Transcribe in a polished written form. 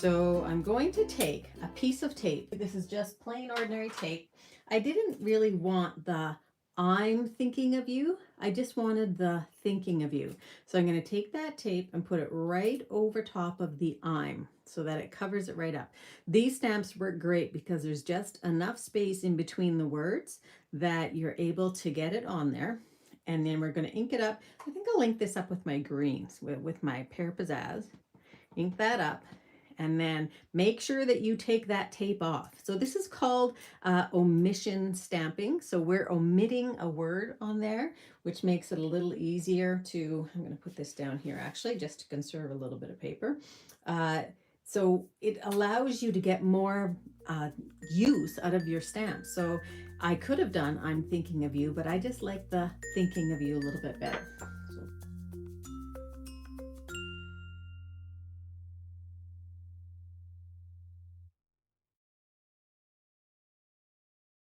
So I'm going to take a piece of tape. This is just plain ordinary tape. I didn't really want the I'm thinking of you. I just wanted the thinking of you. So I'm going to take that tape and put it right over top of the I'm so that it covers it right up. These stamps work great because there's just enough space in between the words that you're able to get it on there. And then we're going to ink it up. I think I'll ink this up with my greens, with my Pear Pizzazz. Ink that up. And then make sure that you take that tape off. So this is called omission stamping. So we're omitting a word on there, which makes it a little easier to, I'm going to put this down here actually, just to conserve a little bit of paper. So it allows you to get more use out of your stamps. So I could have done I'm thinking of you, but I just like the thinking of you a little bit better.